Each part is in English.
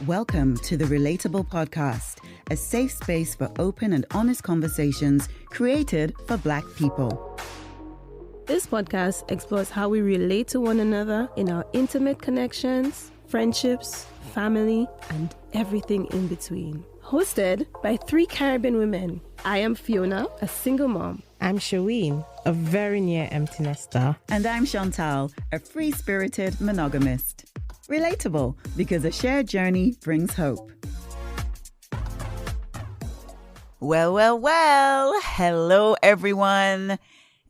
Welcome to the Relateable podcast, a safe space for open and honest conversations created for Black people. This podcast explores how we relate to one another in our intimate connections, friendships, family, and everything in between. Hosted by 3 Caribbean women. I am Fiona, a single mom. I'm Sherween, a very near empty nester. And I'm Chantal, a free-spirited monogamist. Relatable, because a shared journey brings hope. Well. Hello, everyone.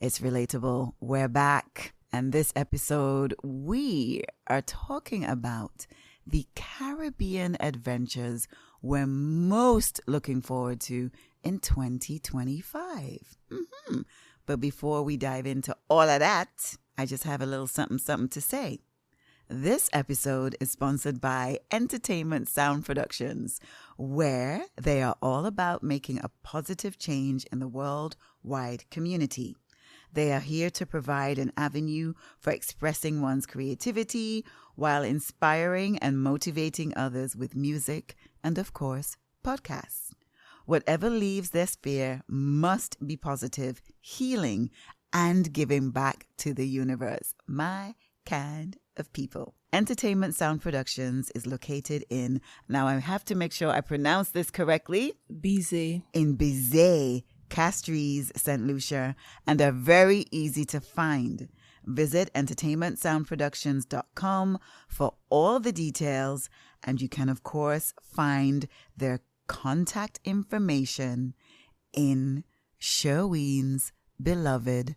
It's Relatable. We're back. And this episode, we are talking about the Caribbean adventures we're most looking forward to in 2025. But before we dive into all of that, I just have a little something to say. This episode is sponsored by Entertainment Sound Productions, where they are all about making a positive change in the worldwide community. They are here to provide an avenue for expressing one's creativity while inspiring and motivating others with music and, of course, podcasts. Whatever leaves their sphere must be positive, healing, and giving back to the universe. My kind of people. Entertainment Sound Productions is located in, now I have to make sure I pronounce this correctly, Bizet. In Bizet, Castries, St. Lucia, and are very easy to find. Visit entertainmentsoundproductions.com for all the details, and you can, of course, find their contact information in Sherween's beloved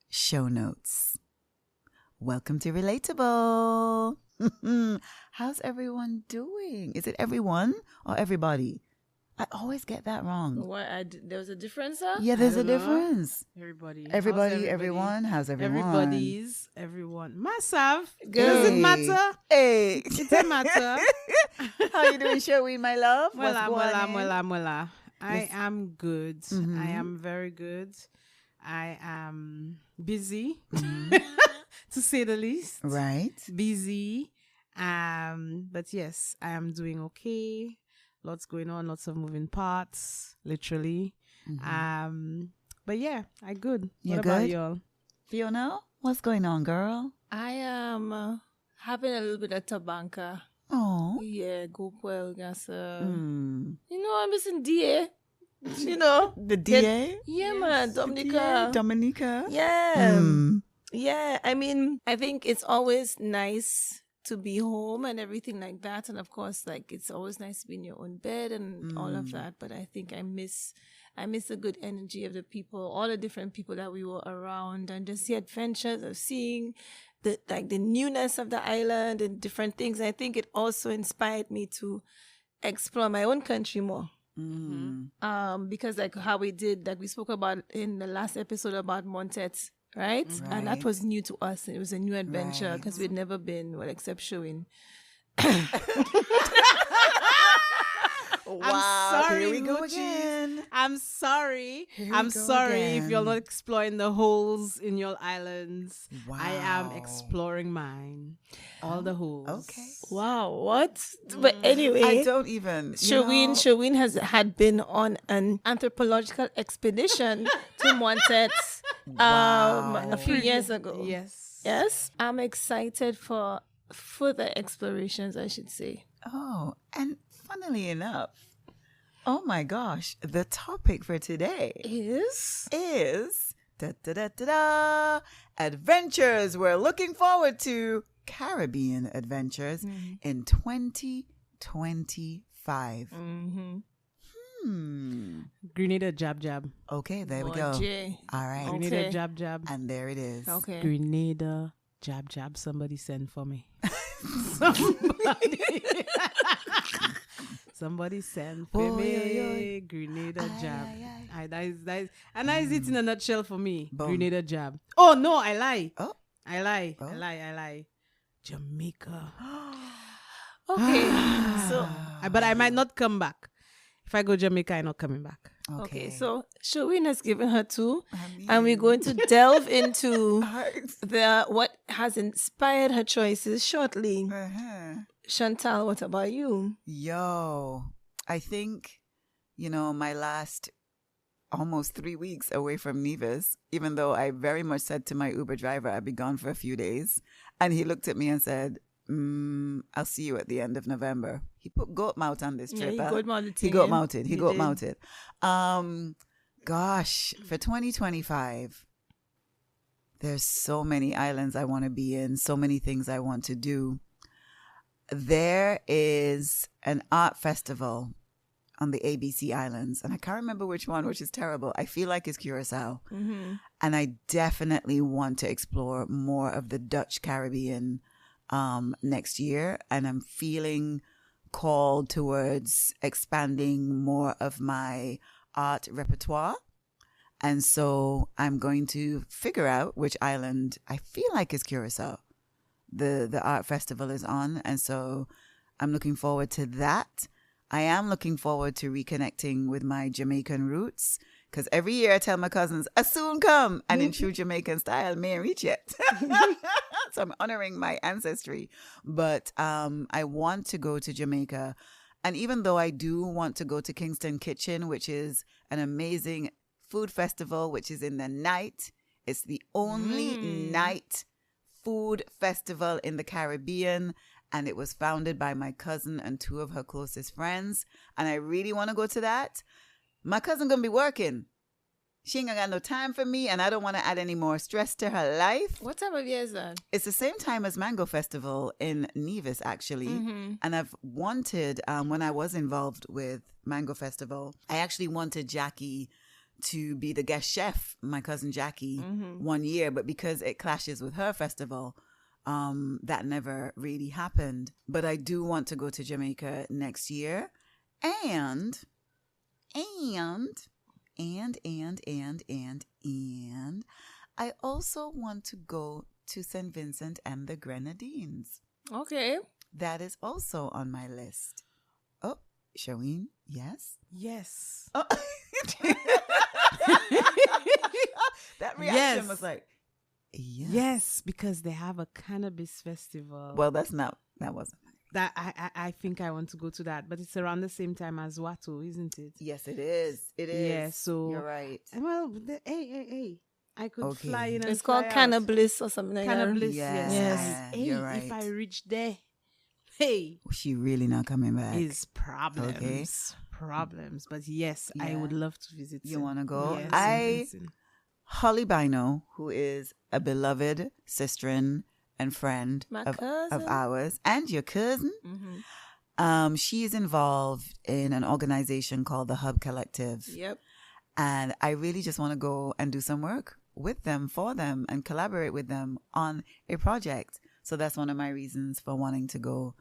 show notes. Welcome to Relatable. How's everyone doing? Is it everyone or everybody? I always get that wrong. What? There's a difference, huh? Yeah, there's a difference. Everybody, everyone. How's everyone? Everyone. Myself. Good. Does it matter? Hey. It doesn't matter. How you doing, Sherween, my love? Mwela. I am good. Mm-hmm. I am very good. I am busy, to say the least. Right. Busy. But yes, I am doing okay. Lots going on, lots of moving parts, literally. Mm-hmm. But yeah, I good. You're what about good? y'all? Fiona, what's going on, girl? I am having a little bit of tabanca. Oh. Yeah, go well, guys. Mm. You know, I'm missing DA. You know. The DA? Yeah, man. Dominica. Dominica? Yeah. Mm. Yeah. I mean, I think it's always nice to be home and everything like that. And of course, like, it's always nice to be in your own bed and all of that. But I think I miss the good energy of the people, all the different people that we were around, and just the adventures of seeing the newness of the island and different things. I think it also inspired me to explore my own country more. Because like how we did, like we spoke about in the last episode about Montets, right? And that was new to us. It was a new adventure because we'd never been, well, except Sherween. Wow. I'm sorry, Here we go Moochies. again. I'm sorry. Here I'm we go sorry again. if you're not exploring the holes in your islands. Wow. I am exploring mine. All the holes. Okay. Wow, what? But anyway, I don't even. Sherween had been on an anthropological expedition to Montets a few years ago. Yes. Yes. I'm excited for further explorations, I should say. Oh, and funnily enough, oh my gosh, the topic for today is adventures we're looking forward to, Caribbean adventures in 2025. Grenada jab. Okay, there we Oh, go. Jay. All right. Okay. Grenada jab. And there it is. Okay. Grenada jab. Somebody send for me. Somebody send for me. Grenada jab. That is it in a nutshell for me. Boom. Grenada jab. Oh no, I lie. Oh. I lie. Jamaica. Okay. So But I might not come back. If I go Jamaica, I'm not coming back. Okay, so Sherween has given her 2, I and we're mean, going to delve into hearts. what has inspired her choices shortly. Uh-huh. Chantal, what about you? Yo, I think, my last almost 3 weeks away from Nevis, even though I very much said to my Uber driver I'd be gone for a few days. And he looked at me and said, I'll see you at the end of November. He put goat mouth on this trip. He goat mouthed. He goat mounted. He He goat did. mounted. Gosh, for 2025, there's so many islands I want to be in, so many things I want to do. There is an art festival on the ABC Islands, and I can't remember which one, which is terrible. I feel like it's Curacao. Mm-hmm. And I definitely want to explore more of the Dutch Caribbean next year. And I'm feeling called towards expanding more of my art repertoire. And so I'm going to figure out which island I feel like is Curacao. The art festival is on. And so I'm looking forward to that. I am looking forward to reconnecting with my Jamaican roots, because every year I tell my cousins, I soon come. And in true Jamaican style, may I reach yet. So I'm honoring my ancestry. But I want to go to Jamaica. And even though I do want to go to Kingston Kitchen, which is an amazing food festival, which is in the night. It's the only night food festival in the Caribbean. And it was founded by my cousin and 2 of her closest friends. And I really want to go to that. My cousin going to be working. She ain't gonna got no time for me. And I don't want to add any more stress to her life. What time of year is that? It's the same time as Mango Festival in Nevis, actually. Mm-hmm. And I've wanted, when I was involved with Mango Festival, I actually wanted Jackie to be the guest chef, my cousin Jackie, one year. But because it clashes with her festival, that never really happened. But I do want to go to Jamaica next year. And I also want to go to St. Vincent and the Grenadines. Okay. That is also on my list. Oh, Sherween, yes? Yes. Oh. That reaction Yes. was like, yes. Yes, because they have a cannabis festival. Well, that wasn't. that I think I want to go to that, but it's around the same time as Watu, isn't it? Yes, it is. It is. Yeah, so you're right. Well, hey, I could Okay. fly in. And It's called fly out. Cannabis or something like that. Cannabis. Yes. Yes. You're Hey, right. if I reach there, hey, She really not coming back. is problems. Okay. Problems. But yes, I Yeah. would love to visit. You wanna go? Yes, I- St. Vincent. Holly Bino, who is a beloved sister and friend My of cousin. ours, and your cousin. Mm-hmm. She is involved in an organization called the Hub Collective. Yep. And I really just want to go and do some work with them, for them, and collaborate with them on a project. So that's one of my reasons for wanting to go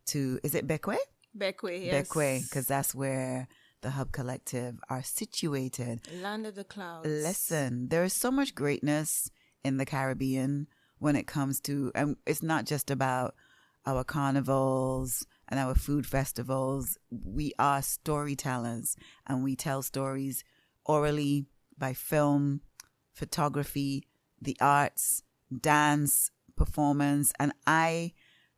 to, is it Bequia? Bequia, yes. Bequia, because that's where the Hub Collective are situated. Land of the Clouds. Listen, there is so much greatness in the Caribbean when it comes to, and it's not just about our carnivals and our food festivals. We are storytellers, and we tell stories orally, by film, photography, the arts, dance, performance. And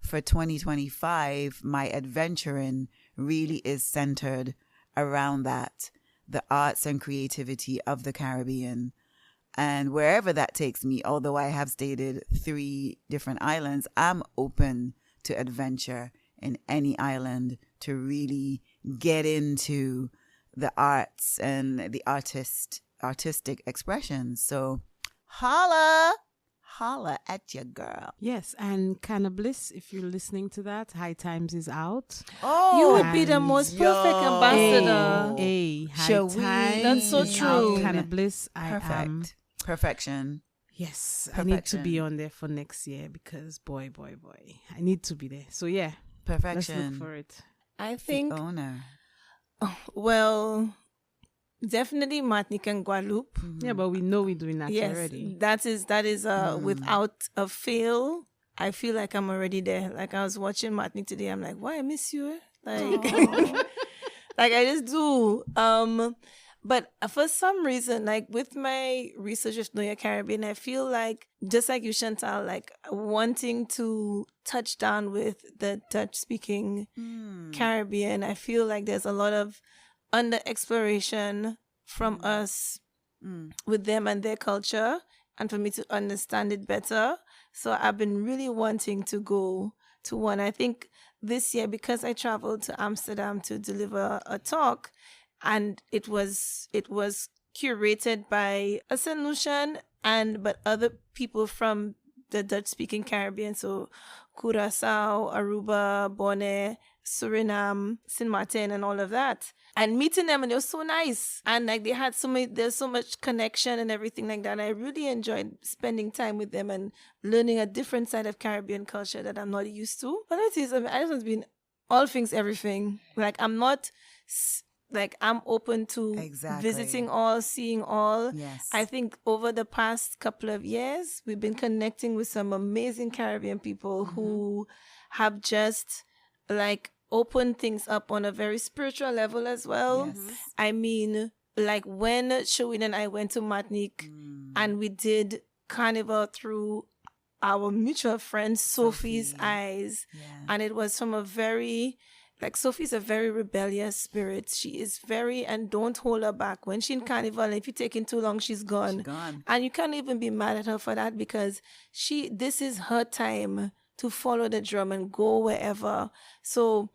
for 2025, my adventuring really is centered around that, the arts and creativity of the Caribbean. And wherever that takes me, although I have stated 3 different islands, I'm open to adventure in any island to really get into the arts and the artistic expressions. So holla at your girl. Yes, and Cannabis, if you're listening to that, High Times is out. Oh, You would be the and most perfect ambassador. Hey, High Sherween. Times. That's so is true. out. Cannabis, I am. perfect. Perfection. Yes, I need to be Perfection. on there for next year because boy, I need to be there. So yeah, let's Perfection. look for it. I think, Owner. well, definitely Martinique and Guadeloupe. Yeah, but we know we're doing that Yes, already. that is without a fail. I feel like I'm already there. Like I was watching Martinique today. I'm like, why I miss you? Like, Like I just do. But for some reason, like with my research of New York Caribbean, I feel like, just like you, Chantal, like wanting to touch down with the Dutch-speaking Caribbean, I feel like there's a lot of under exploration from us with them and their culture, and for me to understand it better. So I've been really wanting to go to one. I think this year, because I traveled to Amsterdam to deliver a talk, and it was curated by a St. Lucian but other people from the Dutch-speaking Caribbean, so Curacao, Aruba, Bonaire, Suriname, Saint Martin, and all of that. And meeting them, and they were so nice, and like they had there's so much connection and everything like that. And I really enjoyed spending time with them and learning a different side of Caribbean culture that I'm not used to. But I just want to be in all things, everything. Like I'm not. Like I'm open to visiting all, seeing all. Yes. I think over the past couple of years, we've been connecting with some amazing Caribbean people who have just like opened things up on a very spiritual level as well. Yes. I mean, like when Sherween and I went to Martinique and we did carnival through our mutual friend Sophie's eyes. Yeah. And it was from a very... Like, Sophie's a very rebellious spirit. She is very, and don't hold her back. When she's in carnival, and if you're taking too long, she's gone. She's gone. And you can't even be mad at her for that, because this is her time to follow the drum and go wherever. So,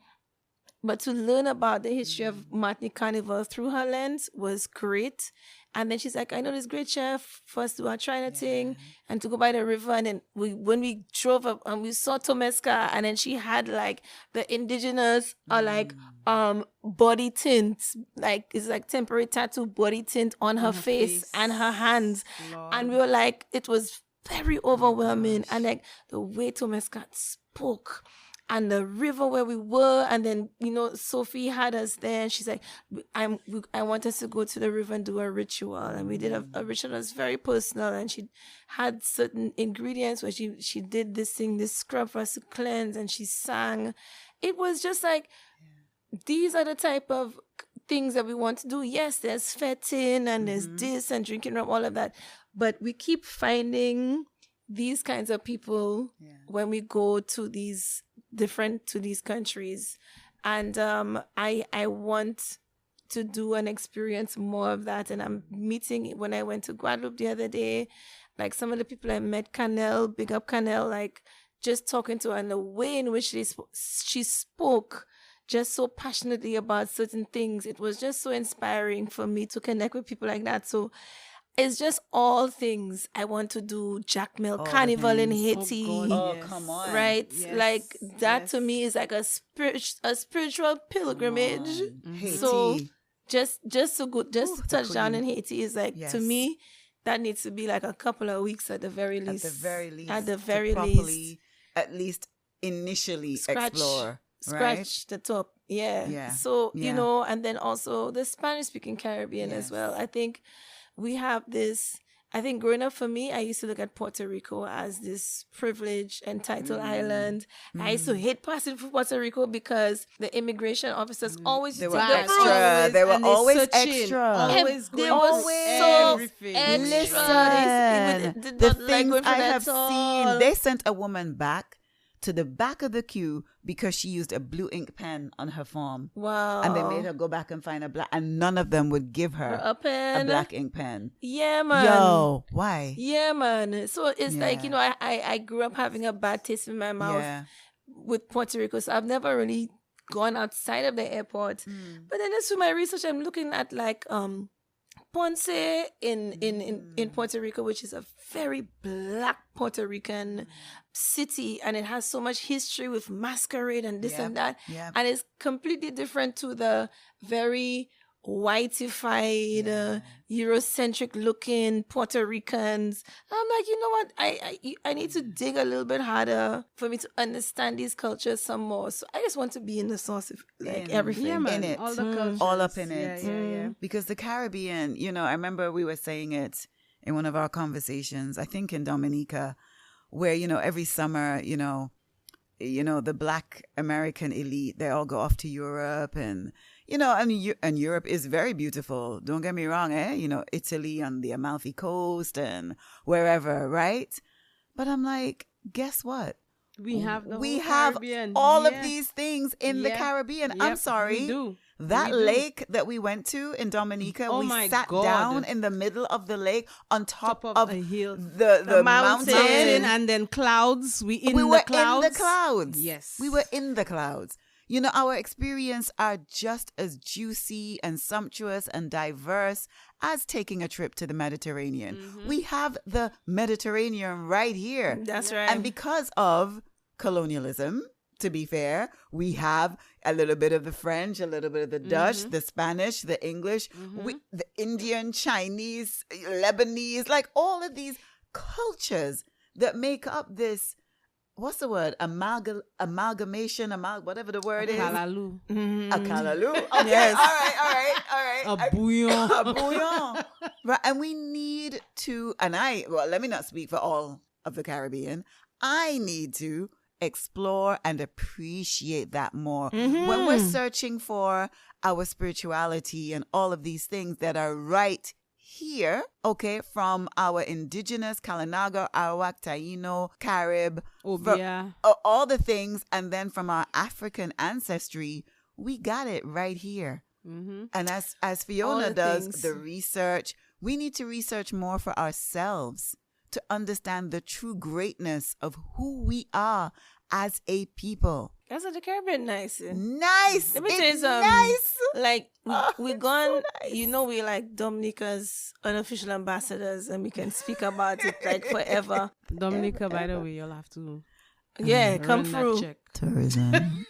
but to learn about the history of Martinique Carnival through her lens was great. And then she's like, I know this great chef for us to do our China thing and to go by the river. And then when we drove up and we saw Tomesca, and then she had like the indigenous body tint, like it's like temporary tattoo body tint on her face and her hands. Lord. And we were like, it was very overwhelming. And like the way Tomesca spoke, and the river where we were, and then, you know, Sophie had us there, and she's like, I want us to go to the river and do a ritual. And we did a ritual that was very personal, and she had certain ingredients where she did this scrub for us to cleanse, and she sang. It was just like, these are the type of things that we want to do. Yes, there's fetting, and there's this, and drinking rum, all of that. But we keep finding these kinds of people when we go to these countries, and I want to do and experience more of that. And I'm meeting, when I went to Guadeloupe the other day, like some of the people I met, Canel, big up Canel, like just talking to her, and the way in which she spoke just so passionately about certain things, it was just so inspiring for me to connect with people like that. So it's just all things I want to do. Jacmel Carnival in Haiti. Come on. Right? Yes. Like that to me is like a spiritual pilgrimage. Haiti. So just to go, just to touch down in Haiti is like, to me, that needs to be like a couple of weeks at the very least. At the very least. At least initially explore. Scratch the top. Yeah. So, you know, and then also the Spanish-speaking Caribbean as well. I think we have this, I think growing up for me, I used to look at Puerto Rico as this privileged, entitled island. I used to hate passing through Puerto Rico because the immigration officers always they were extra. They were always extra. Always going so everything. Listen, the things I have seen, they sent a woman back to the back of the queue because she used a blue ink pen on her form. Wow. And they made her go back and find a black, and none of them would give her a black ink pen. Yeah, man. Yo, why? Yeah, man. So it's like, you know, I grew up having a bad taste in my mouth with Puerto Rico. So I've never really gone outside of the airport. But then just through my research, I'm looking at like Ponce in Puerto Rico, which is a very black Puerto Rican city, and it has so much history with masquerade and this and that, and it's completely different to the very whiteified, Eurocentric looking Puerto Ricans. I'm like, you know what? I need to dig a little bit harder for me to understand these cultures some more. So I just want to be in the source of like everything in it, all the cultures, all up in it. Yeah. Because the Caribbean, you know, I remember we were saying it in one of our conversations, I think in Dominica, where, you know, every summer, you know, the Black American elite, they all go off to Europe, and, and Europe is very beautiful. Don't get me wrong, Italy on the Amalfi Coast and wherever, right? But I'm like, guess what? We have the We whole have Caribbean. all of Yeah. these things in the Yep. Caribbean. Yep, I'm sorry. we do. That We do. lake that we went to in Dominica, Oh we my sat God. down in the middle of the lake on top Top of a hill. the mountain. Mountain and then clouds. We we were the clouds. in the clouds. Yes. We were in the clouds. Our experience are just as juicy and sumptuous and diverse as taking a trip to the Mediterranean. Mm-hmm. We have the Mediterranean right here. That's right. And because of colonialism, to be fair, we have a little bit of the French, a little bit of the Dutch, the Spanish, the English, the Indian, Chinese, Lebanese, like all of these cultures that make up this, what's the word? Amalgamation, whatever the word is. Kalaloo. A kalaloo. Okay, Yes. all right. A bouillon. A bouillon. Right. And we need to, let me not speak for all of the Caribbean. I need to explore and appreciate that more. When we're searching for our spirituality and all of these things that are right here, okay, from our indigenous Kalinaga, Arawak, Taino, Carib, Obia. all the things, and then from our African ancestry, we got it right here. Mm-hmm. And as All Fiona the does things. the research, we need to research more for ourselves to understand the true greatness of who we are as a people. That's what the Caribbean nice. Nice. Let me tell you It's something. nice. Like we it's gone, so nice. we like Dominica's unofficial ambassadors, and we can speak about it like forever. Dominica, by the way, you'll have to Yeah, come run that through. check. Tourism.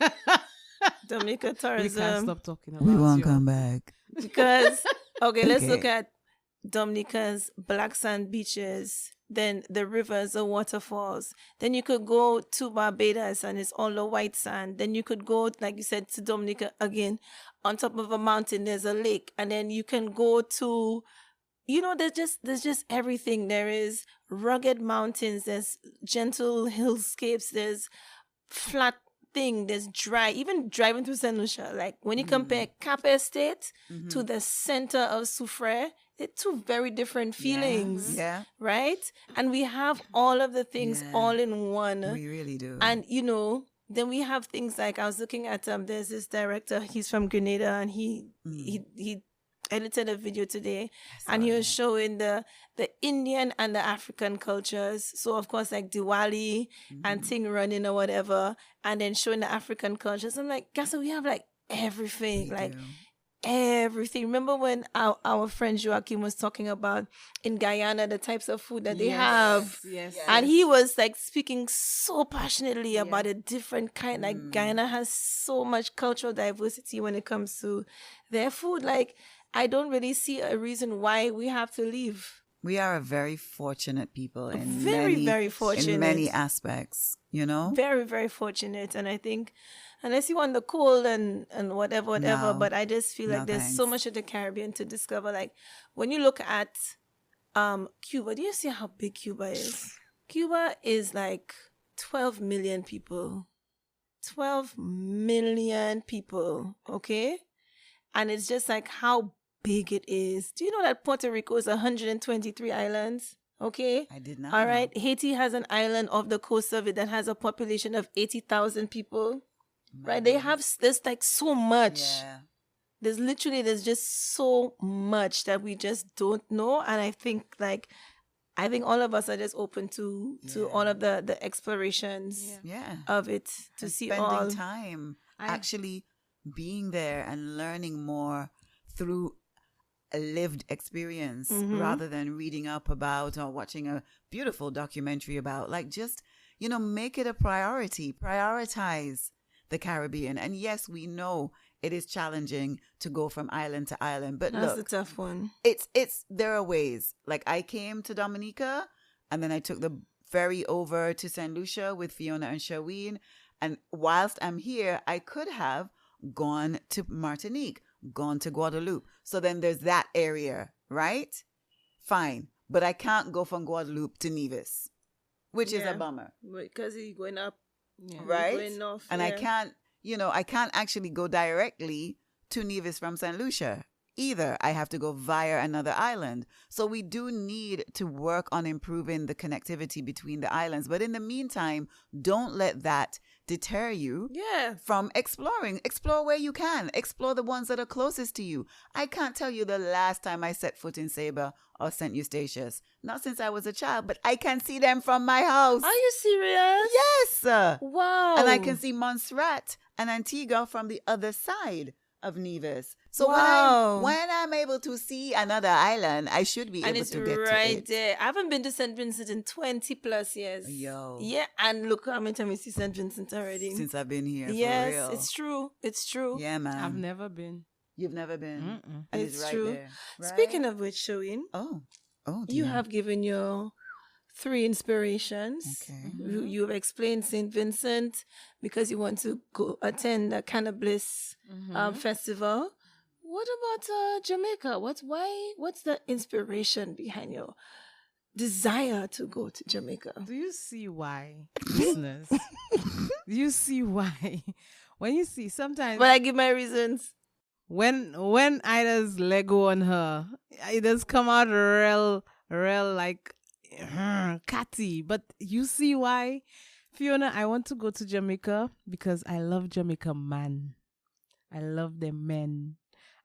Dominica We can't tourism. stop talking about We won't you. come back. Because let's Okay. look at Dominica's black sand beaches, then the rivers, the waterfalls. Then you could go to Barbados and it's all the white sand. Then you could go, like you said, to Dominica again. On top of a mountain, there's a lake. And then you can go to, there's just everything. There is rugged mountains, there's gentle hillscapes, there's flat thing, there's dry. Even driving through St. Lucia, like when you compare Cap Estate to the center of Soufrière, they're two very different feelings, Yeah. right? And we have all of the things Yeah. all in one. We really do. And then we have things like, I was looking at there's this director, he's from Grenada, and he edited a video today, and he was showing the Indian and the African cultures. So of course, like Diwali and Ting running or whatever, and then showing the African cultures. I'm like, guess what? We have like everything, We like do. everything. Remember when our friend Joaquin was talking about in Guyana the types of food that they have? Yes. And he was like speaking so passionately about a different kind. Like Guyana has so much cultural diversity when it comes to their food. Like, I don't really see a reason why we have to leave. We are a very fortunate people in Very, very fortunate. in many aspects, Very, very fortunate. And I think, unless you want the cold and whatever, No. but I just feel like No, there's so thanks. much of the Caribbean to discover. Like, when you look at Cuba, do you see how big Cuba is? Cuba is like 12 million people. 12 million people, okay? And it's just like how big it is. Do you know that Puerto Rico is 123 islands? Okay. I did not. All know. right. Haiti has an island off the coast of it that has a population of 80,000 people. Right. They have, there's like so much. Yeah. There's just so much that we just don't know. And I think all of us are just open to all of the explorations Yeah. of it to And see spending all. time actually being there and learning more through a lived experience rather than reading up about or watching a beautiful documentary about. Like, just make it a priority. Prioritize the Caribbean. And yes, we know it is challenging to go from island to island, but That's look, the tough one. there are ways. Like, I came to Dominica and then I took the ferry over to St. Lucia with Fiona and Sherween. And whilst I'm here, I could have gone to Martinique, gone to Guadeloupe. So then there's that area, right? Fine. But I can't go from Guadeloupe to Nevis, which is a bummer. Because you're going up. Yeah. Right? Going north, And I can't actually go directly to Nevis from St. Lucia. Either I have to go via another island. So we do need to work on improving the connectivity between the islands. But in the meantime, don't let that deter you from exploring. Explore where you can. Explore the ones that are closest to you. I can't tell you the last time I set foot in Saba or St. Eustatius. Not since I was a child, but I can see them from my house. Are you serious? Yes. Wow. And I can see Montserrat and Antigua from the other side of Nevis. So Wow. when I'm able to see another island, I should be And able it's to get right to it. there. I haven't been to St. Vincent in 20 plus years. Yo. Yeah, and look how many times we see St. Vincent already. Since I've been here, yes, for real. it's true. It's true. Yeah, man. I've never been. You've never been. Mm-mm. And It's right true. there. Right? Speaking of which, Sherween, Oh, you dear. have given your 3 inspirations. Okay. You've explained St. Vincent because you want to go attend a cannabis festival. What about Jamaica? What's the inspiration behind your desire to go to Jamaica? Do you see why, listeners? Do you see why? When you see sometimes But I give my reasons. when Ida's Lego on her, it does come out real like catty. But you see why, Fiona? I want to go to Jamaica because I love Jamaica man. I love them men.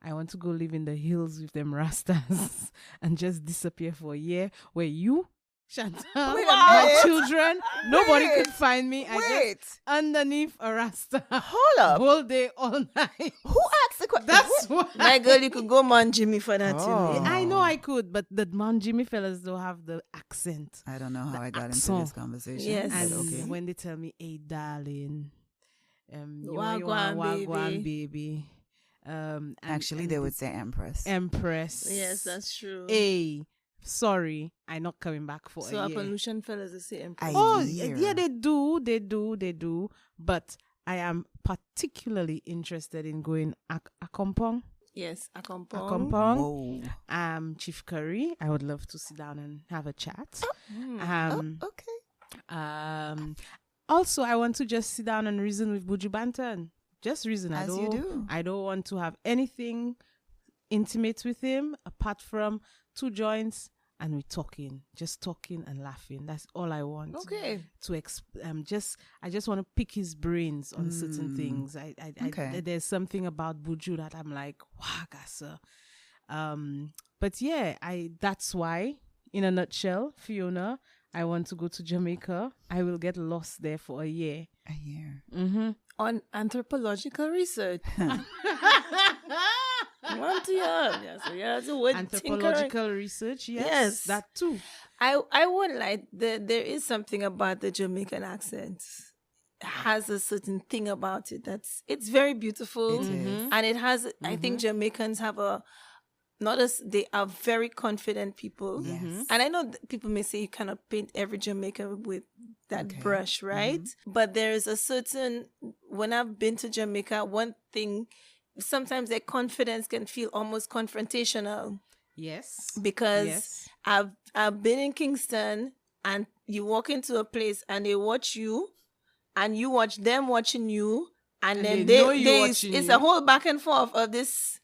I want to go live in the hills with them rastas and just disappear for a year. Where you, Chantal, my children, nobody could find me. I just underneath a rasta. Hold up. Whole day, all night. Who asked the question? That's what My girl, you could go Mount Jimmy for that. You know. I know I could, but the Mount Jimmy fellas don't have the accent. I don't know how I got into accent. this conversation. Yes. And But okay. when they tell me, "Hey, darling, you Wagwan, want wagwan, baby." Actually, they would say Empress. Empress. Yes, that's true. Hey, sorry, I'm not coming back for So a our year. pollution fellas the same. Oh, year. yeah, they do. But I am particularly interested in going Akompong. Yes, Akompong. Whoa. Chief Curry. I would love to sit down and have a chat. Okay. Also, I want to just sit down and reason with Buju Banton. Just reason. As you do. I don't want to have anything intimate with him apart from 2 joints and we talking, just talking and laughing. That's all I want. Okay. I just want to pick his brains on certain things. Okay. There's something about Buju that I'm like, wow, gasa. But yeah, that's why, in a nutshell, Fiona, I want to go to Jamaica. I will get lost there for a year. A year. Mm-hmm. On anthropological research. Want to yeah, so we're Anthropological tinkering. research, Yes. that too. I won't lie. There is something about the Jamaican accent. It has a certain thing about it it's very beautiful. It is. And it has. I think Jamaicans have they are very confident people. Yes. And I know people may say you cannot paint every Jamaican with that brush, right? But there is a certain, when I've been to Jamaica, one thing, sometimes their confidence can feel almost confrontational. Yes. Because Yes. I've been in Kingston and you walk into a place and they watch you and you watch them watching you and then they know you watching it's you. a whole back and forth of this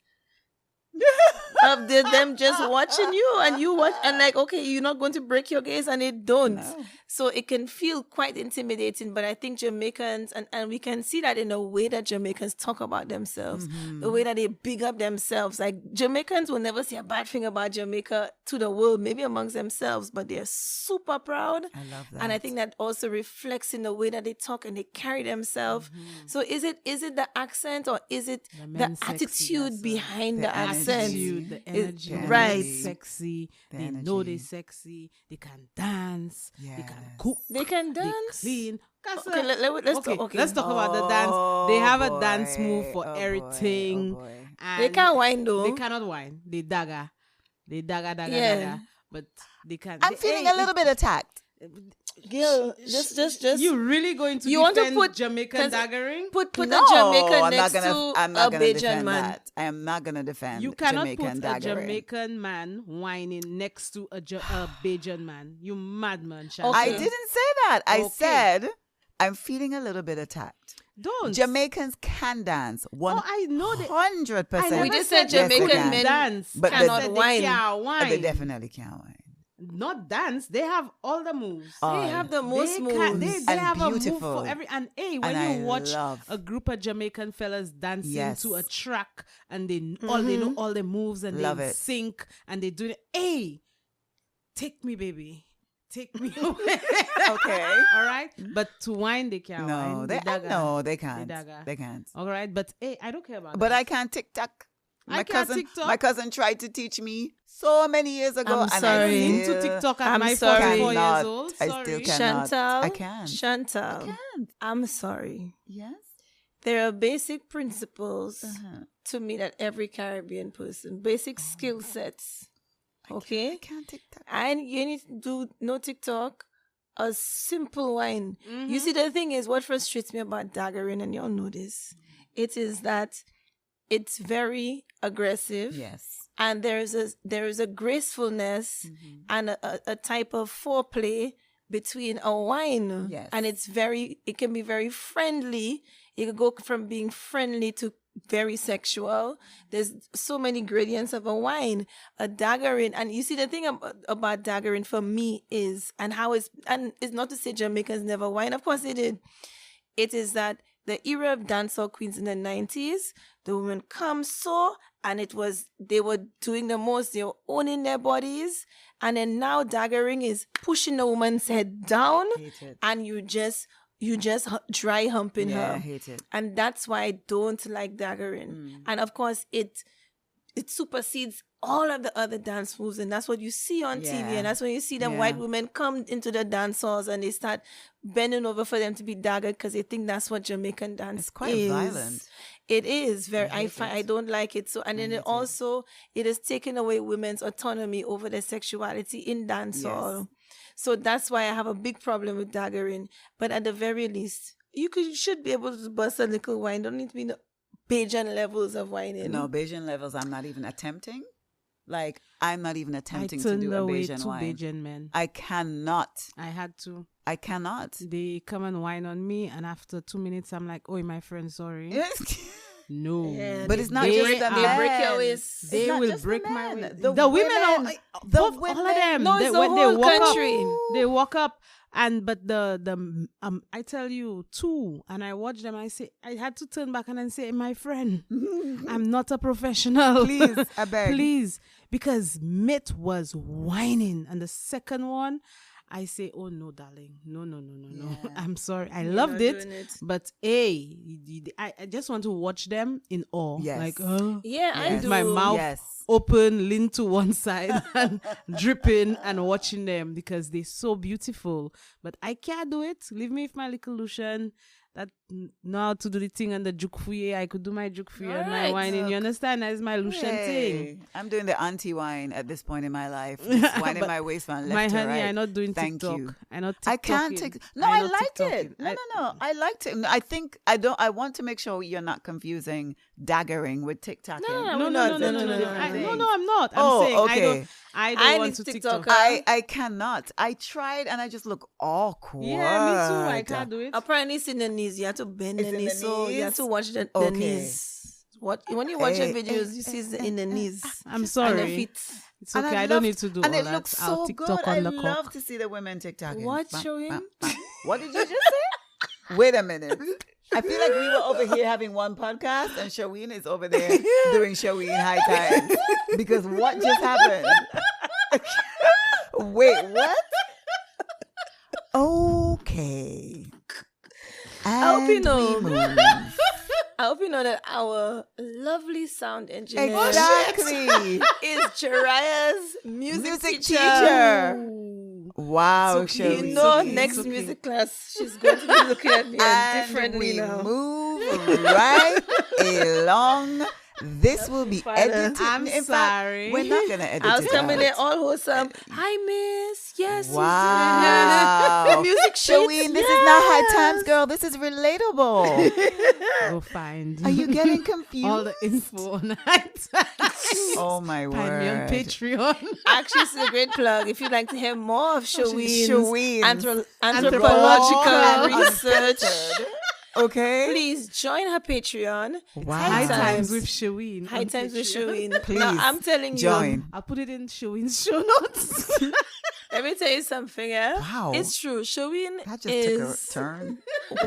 of them just watching you and you watch and like, okay, you're not going to break your gaze and they don't. No. So it can feel quite intimidating, but I think Jamaicans, and we can see that in the way that Jamaicans talk about themselves, the way that they big up themselves. Like Jamaicans will never say a bad thing about Jamaica to the world, maybe amongst themselves, but they're super proud. I love that. And I think that also reflects in the way that they talk and they carry themselves. So is it the accent or is it the men sexy, attitude that's behind the the accent? Attitude, the energy, The right? energy. Sexy. The They know energy. they're sexy. They can dance. They can Yes. cook. They can They dance. clean. Casa. Okay, let's Okay, talk. Okay. let's talk about the dance. They have a boy. dance move for Oh, boy. everything. Oh, boy. They And can't whine though. They cannot whine. They dagger. Yeah. Dagger. But they can. I'm feeling a little bit attacked. Girl, just You really going to You want to defend put- Jamaican 'cause- daggering? put No, the Jamaican I'm next not gonna. to I'm not a gonna Bajan defend man. that. I am not gonna defend. You cannot Jamaican put a daggering. Jamaican man whining next to a Bajan man. You madman, Okay. Chantal. I didn't say that. I Okay. said I'm feeling a little bit attacked. Don't. Jamaicans can dance. I know they. 100%. We just said Jamaican can. men dance, But cannot they wine. can't wine. They definitely can't wine. Not dance. They have all the moves. They have the most moves. They And have a beautiful. move for every. And when And you I watch love- a group of Jamaican fellas dancing Yes. to a track, and they know all the moves, and Love they it. sync, and they do it. Hey, take me, baby. Take me away. Okay. All right. But to wine, they can't No, wine. they dagger. they can't. dagger. They can't. All right. But hey, I don't care about But that. I can't TikTok. I can't TikTok. My cousin tried to teach me so many years ago. I'm and sorry. I into still TikTok at I'm my sorry. 44 years cannot. old. I Sorry. still cannot. Chantal, I can't. Chantal, can't. I'm sorry. Yes. There are basic principles Uh-huh. to me that every Caribbean person, basic skill sets. Okay? I can't TikTok. And you need to do no TikTok, a simple wine. You see, the thing is, what frustrates me about daggering, and y'all know this, it is that it's very aggressive. Yes. And there is a gracefulness and a type of foreplay between a wine. Yes. And it can be very friendly. It can go from being friendly to very sexual. There's so many gradients of a wine. A daggering, and you see the thing about daggering for me is, and it's not to say Jamaicans never wine, of course they did. It is that the era of dancehall queens in the 90s, the women come so, and they were doing the most, they were owning their bodies, and then now daggering is pushing the woman's head down, Hate it. and you just dry humping Yeah, I her. hate it. And that's why I don't like daggering. And of course, it supersedes all of the other dance moves, and that's what you see on TV, Yeah. and that's when you see them Yeah. white women come into the dance halls and they start bending over for them to be daggered because they think that's what Jamaican dance It's quite is. violent. It is very. I hate I it. don't like it. So, and then hate it also it has taken away women's autonomy over their sexuality in dancehall. So that's why I have a big problem with daggering. But at the very least, you should be able to bust a little wine. Don't need to be no Bajan levels of whining. No, Bajan levels, I'm not even attempting. Like, I'm not even I attempting to turned do a away Bajan two wine. Bajan men. I cannot. I had to. I cannot. They come and whine on me, and after 2 minutes, I'm like, "Oh, my friend, sorry." No. Yeah, But it's not They just the are- men. break your waist. It's They not will just break the my men. waist. The The women are women. both, all of them. No, it's the when they whole walk country. up, they walk up, and but the I tell you two, and I watch them. I say I had to turn back and then say, "My friend, I'm not a professional. Please, I beg. Please," because Mitt was whining, and the second one. I say, "Oh no, darling, no. Yeah. I'm sorry. I You're loved not it, doing it. but I just want to watch them in awe. Yes. Like, Yeah, I Yes. do. my mouth Yes. open, lean to one side, and dripping and watching them because they're so beautiful. But I can't do it. Leave me with my little Lucian that know how to do the thing and the jukfuye. I could do my jukfuye and my Alright. whining. You understand? That is my Lucian thing. Hey, I'm doing the auntie wine at this point in my life. Just whining But my waistband left My to honey, right. I'm not doing Thank TikTok. you. I'm not I can't TikToking. take. No, I not liked TikToking. it. No. I liked it. I think I don't. I want to make sure you're not confusing daggering with TikToking. No, No, we're no, not. no. I'm not. I'm saying okay. I I don't want need to TikTok. TikTok. I cannot. I tried and I just look awkward. Yeah, me too. I can't do it. Apparently, it's in the knees. You have to bend It's the in knees, the so you have knees? to watch the Okay. knees. When you watch your Hey, videos, you see it's in the knees. I'm And the sorry. feet. It's And okay. I don't love- need to do and all it that. looks I'll so TikTok good. on I the love cock. to see the women TikToking. What, Bam, Sherween? bam, bam. What did you just say? Wait a minute. I feel like we were over here having one podcast and Sherween is over there doing Sherween high times. Because what just happened? Wait, what? Okay. I hope you And know. we move. I hope you know that our lovely sound engineer Exactly. is Jariah's music teacher. teacher. Wow, It's okay. Sherween. You know, okay, next it's okay. music class, she's going to be looking at me And differently we now. move right along. This will be Father. edited. I'm In fact, sorry. we're not gonna edit I was it coming out. there all wholesome. Hi, miss. Yes. Wow. Music Sherween, sheets. this is not high times, girl. This is relatable. Go find. Are you getting confused? all the info on it? Oh my Find me on word. Patreon. Actually, it's a great plug. If you'd like to hear more of Sherween's Sherween's anthropological raw, research, unfiltered Okay. Please join her Patreon. Wow. High Times. times with Sherween. High on times with Patreon. Sherween. Please Now, I'm telling join. you. I'll put it in Sherween's show notes. Let me tell you something, eh? Wow. It's true. Sherween That just is took a turn.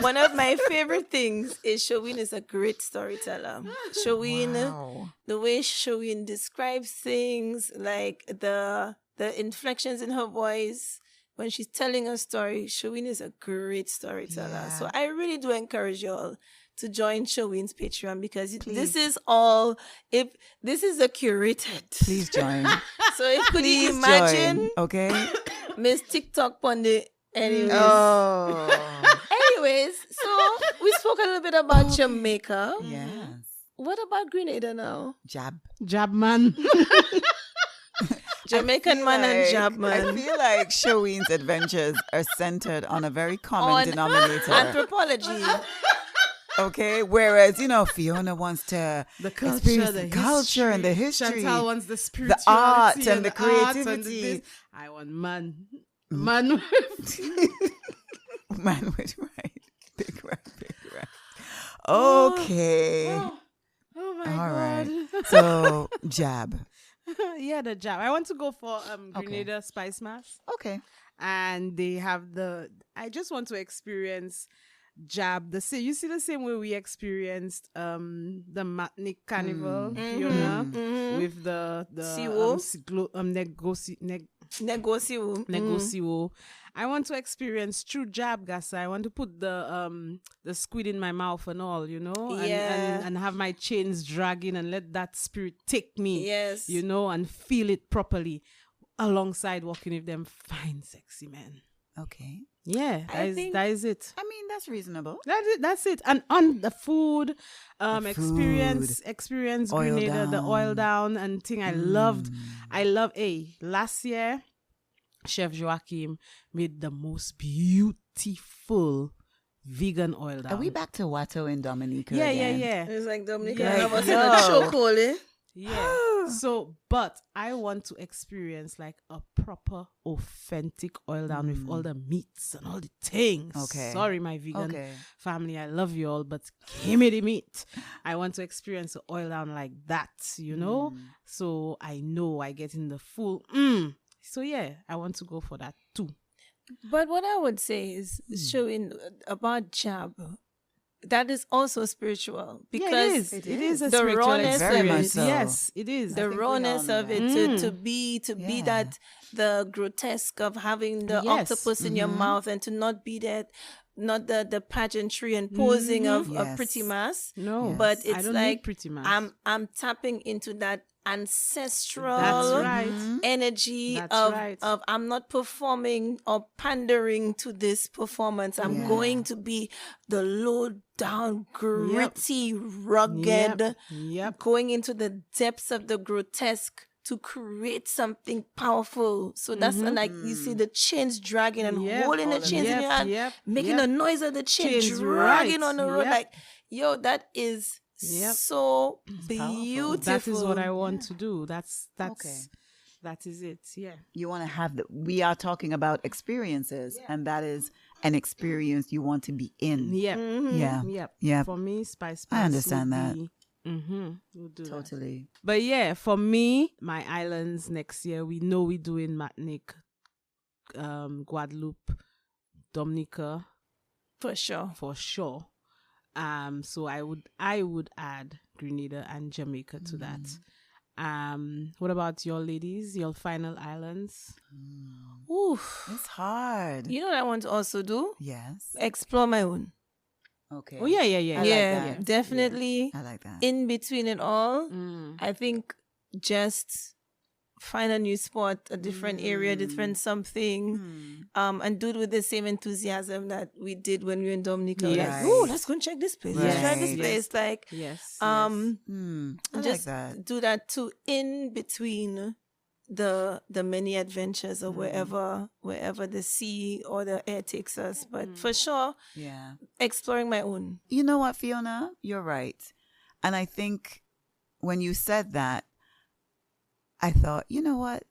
one of my favorite things is Sherween is a great storyteller. Sherween, Wow. the way Sherween describes things, like the inflections in her voice when she's telling a story, Sherween is a great storyteller. Yeah. So I really do encourage y'all to join Sherween's Patreon because Please. this is all, if this is a curated. Please join. So if could you Please imagine join. Okay. Miss TikTok Ponde? Anyways. Oh. Anyways, so we spoke a little bit about Jamaica. Yes. What about Grenada now? Jab. Jabman. Jamaican man and Jab man. I feel like Sherween's adventures are centered on a very common denominator. Anthropology. Okay, whereas Fiona wants to The culture, experience the the culture and the history, Chantal wants the spirituality, art and the art and creativity. this. I want man. Man with big right. Okay, Oh my all god. right. So jab. Yeah, the jab. I want to go for Grenada spice mass, Okay. and they have I just want to experience jab the same. You see the same way we experienced the Matnik Carnival, Fiona, with the Siwo. Negocio. Negocio. I want to experience true jab, Gasa. I want to put the squid in my mouth and all, Yeah. and have my chains dragging and let that spirit take me, Yes. and feel it properly alongside walking with them fine, sexy men. Okay. Yeah, that is it. I mean, that's reasonable. That's it. And on the food, The experience Oil Grenada, the oil down and thing I loved. Last year, Chef Joachim made the most beautiful vegan oil down. Are we back to Watto in Dominica? Yeah, again? yeah. It's like Dominica. Yeah. I was in Yo. a chokehold, eh? Yeah. So, but I want to experience like a proper, authentic oil down with all the meats and all the things. Okay. Sorry, my vegan Okay. family, I love you all, but give me the meat. I want to experience the oil down like that, So I know I get in the full. So yeah, I want to go for that too. But what I would say is showing about jab. That is also spiritual because It is a the spiritual rawness of Very much it. so. Yes, it is. The think we all rawness know of that. it to be Yeah. that the grotesque of having the Yes. octopus in your mouth and to not be that not the pageantry and posing of Yes. pretty mass. No, But I it's don't like need pretty man. I'm tapping into that ancestral That's right. energy That's of right. I'm not performing or pandering to this performance. I'm Yeah. going to be the low down, gritty, rugged, Yep. going into the depths of the grotesque to create something powerful. So that's like you see the chains dragging and Yep. holding the All of chains in yep, your hand, yep, making yep. the noise of the chain Chains, dragging right. on the road. Yep. Like, yo, that is Yep. so powerful. beautiful. That is what I want to do. That's Okay. that is it. Yeah. You want to have we are talking about experiences, and that is an experience you want to be in. Yep. Yeah. Yep. Yeah. For me, spice. I understand that. We'll do that. Totally. But yeah, for me, my islands next year, we know we doing Martinique, Guadeloupe, Dominica for sure. for sure. So I would add Grenada and Jamaica to that. What about your ladies? Your final islands? Oof. It's hard. You know what I want to also do? Yes. Explore my own. Okay. Oh yeah. I like Yeah, that. definitely. I like that. In between it all, Mm. I think just find a new spot, a different area, different something, and do it with the same enthusiasm that we did when we were in Dominica. Yes. Like, oh, let's go and check this place. Let's try this Right. place. Like, Yes. I just like that. do that too in between the many adventures of wherever the sea or the air takes us. But for sure, Yeah. exploring my own. You know what, Fiona? You're right. And I think when you said that, I thought, you know what?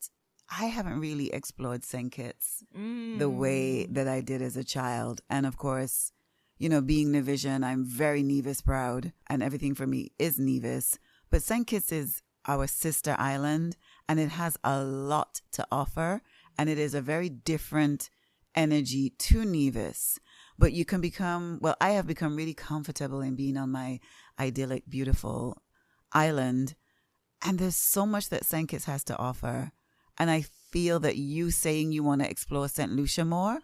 I haven't really explored St. Kitts the way that I did as a child. And of course, being Nevisian, I'm very Nevis proud, and everything for me is Nevis. But St. Kitts is our sister island, and it has a lot to offer, and it is a very different energy to Nevis. But you can I have become really comfortable in being on my idyllic, beautiful island, and there's so much that St. Kitts has to offer. And I feel that you saying you want to explore St. Lucia more,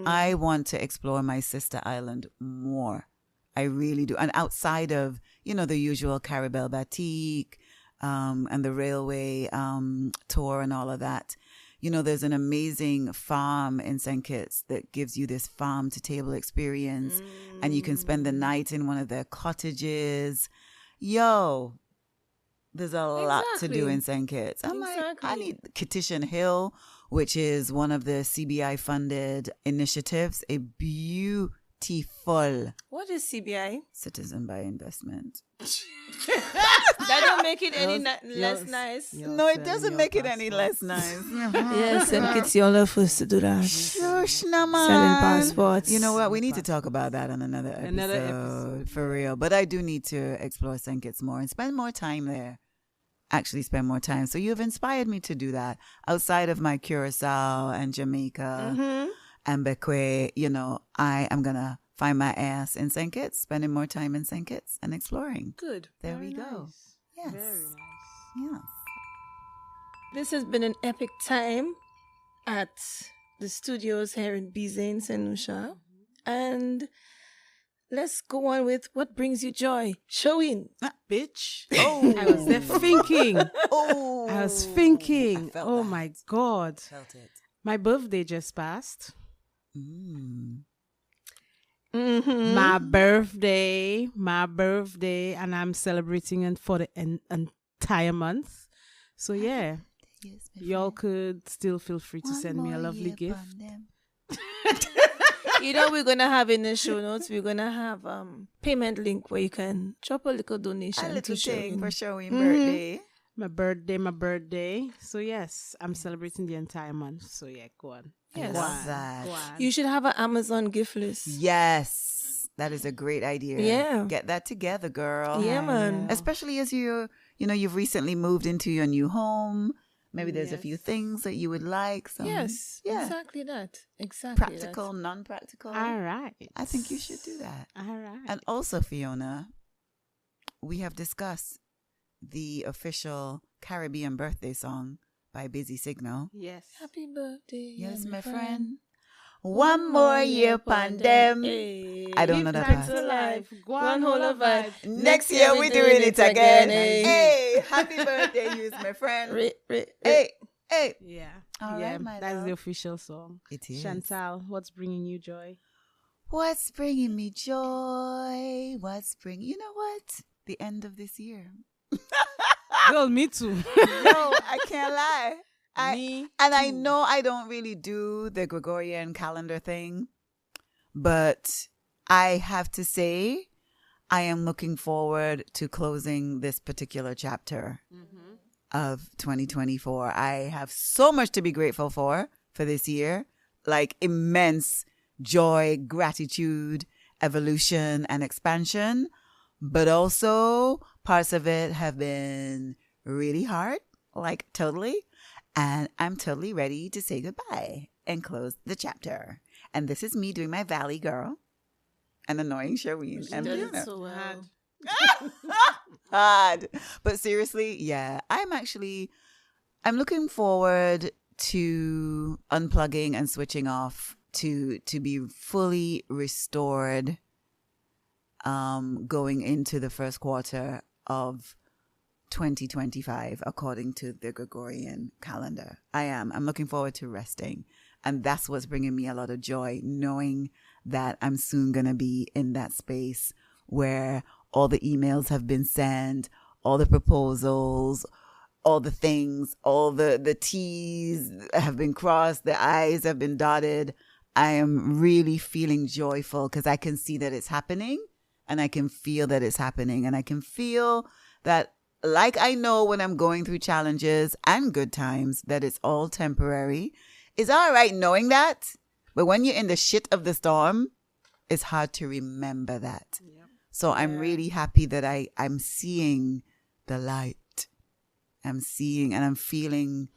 I want to explore my sister island more. I really do. And outside of, the usual Carabel Batik and the railway tour and all of that, there's an amazing farm in St. Kitts that gives you this farm to table experience. And you can spend the night in one of their cottages. There's a lot to do in St. Kitts. I'm like, I need Kittian Hill, which is one of the CBI funded initiatives. A beautiful. What is CBI? Citizen by Investment. That don't make it any less nice. No, it doesn't make it any less nice. Yes, and it's your love for us to do that. Shush, man. Selling passports. You know what? We need to talk about that on another episode. For real. But I do need to explore St. Kitts more and spend more time there. Actually spend more time. So you've inspired me to do that. Outside of my Curacao and Jamaica and Bequia, I am going to find my ass in St. Kitts, spending more time in St. Kitts and exploring. Good. There we go. Yes. Very nice. Yes. This has been an epic time at the studios here in Bizaine, St. Lucia. And let's go on with what brings you joy. Sherween. Bitch. Oh. I was there thinking. Oh. I was thinking. I felt Oh that. my God. Felt it. My birthday just passed. Mm. My birthday, and I'm celebrating it for the entire month. So yeah, Yes, my y'all friend. could still feel free to One send me a more lovely year gift. upon them. We're going to have in the show notes, we're going to have payment link where you can drop a little donation A little to thing Sherween. for Sherween birthday. My birthday. So yes, I'm celebrating the entire month. So yeah, go on. Yes. Go Love on. that. Go on. You should have an Amazon gift list. Yes, that is a great idea. Yeah. Get that together, girl. Yeah, man. Especially as you've recently moved into your new home. Maybe there's a few things that you would like. Some, Yes, yeah. exactly that. Exactly Practical, non-practical. All right. I think you should do that. All right. And also, Fiona, we have discussed the official Caribbean birthday song by Busy Signal. yes. Happy birthday. Yes, yeah, my friend. One more year pandem. Hey. I don't know Give that thanks part. to life. Go One on, whole whole of of vibe. vibe. Next year we doing it again. Hey. Hey, happy birthday, you, my friend. Hey, hey. Yeah. All yeah. right, my That's love. the official song. It is. Chantal, what's bringing you joy? What's bringing me joy? You know what? The end of this year. Girl, me too. No, I can't lie. Me I too. know I don't really do the Gregorian calendar thing, but I have to say I am looking forward to closing this particular chapter of 2024. I have so much to be grateful for this year, like immense joy, gratitude, evolution, and expansion. But also parts of it have been really hard, like totally. And I'm totally ready to say goodbye and close the chapter. And this is me doing my Valley Girl and annoying Sherween She and does Fiona. it so well. Hard. But seriously, yeah, I'm looking forward to unplugging and switching off to be fully restored going into the first quarter of 2025 according to the Gregorian calendar. I'm looking forward to resting, and that's what's bringing me a lot of joy, knowing that I'm soon going to be in that space where all the emails have been sent, all the proposals, all the things, all the T's have been crossed, the I's have been dotted. I am really feeling joyful because I can see that it's happening, and I can feel that it's happening, and I can feel that, like I know when I'm going through challenges and good times, that it's all temporary. It's all right knowing that, but when you're in the shit of the storm, it's hard to remember that. So I'm really happy that I'm seeing the light. I'm seeing and I'm feeling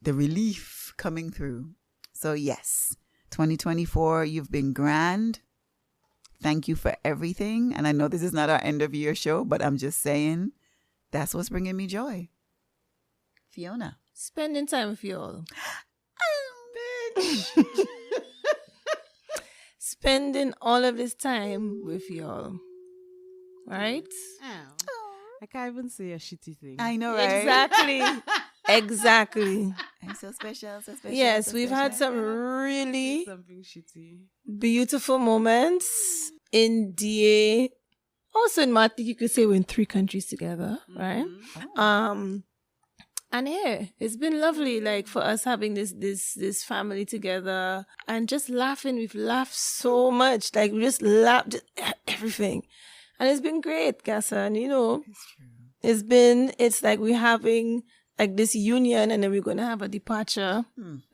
the relief coming through. So yes, 2024, you've been grand. Thank you for everything. And I know this is not our end of year show, but I'm just saying that's what's bringing me joy. Fiona. Spending time with you all. Spending all of this time with you all. Right? I can't even say a shitty thing. I know, right? Exactly. Exactly. I'm so special, so special. Yes, so we've special. had some really Something shitty. beautiful moments in DA. Also in Martinique, you could say we're in 3 countries together, right? And yeah, it's been lovely, like for us having this family together and just laughing. We've laughed so much, like we just laughed just everything, and it's been great, Gassa. And you know, it's like we're having like this union, and then we're gonna have a departure,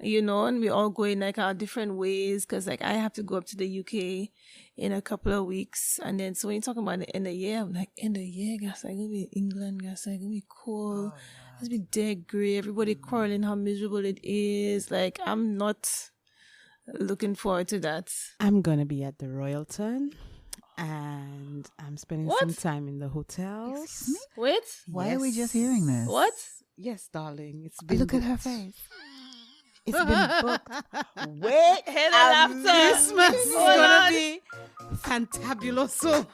you know, and we're all going like our different ways. Cause like I have to go up to the UK in a couple of weeks, and then so when you're talking about the end of the year, I'm like, end of the year, Gassa, I'm gonna be in England, Gassa, I'm gonna be cold. It's be dead grey. Everybody quarreling how miserable it is. Like, I'm not looking forward to that. I'm gonna be at the Royalton, and I'm spending some time in the hotels. Wait. Why are we just hearing this? What? Yes, darling. It's been Look at her booked. face. It's been booked. Wait, Head and laughter. Christmas is gonna be fantabuloso.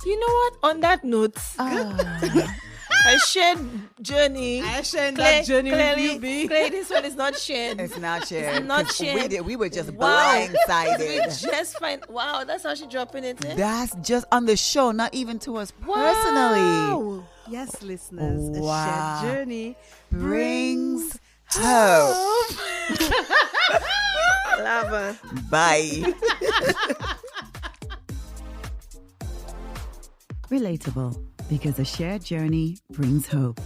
You know what? On that note, a shared journey. I share that journey with you, B. Clay, this one is not shared. It's not shared. It's not 'cause shared. We were just Wow. We blindsided. just find. Wow, that's how she dropping it in. That's just on the show, not even to us personally. Wow. Yes, listeners. Wow. A shared journey Brings hope. Lava. Bye. Relatable, because a shared journey brings hope.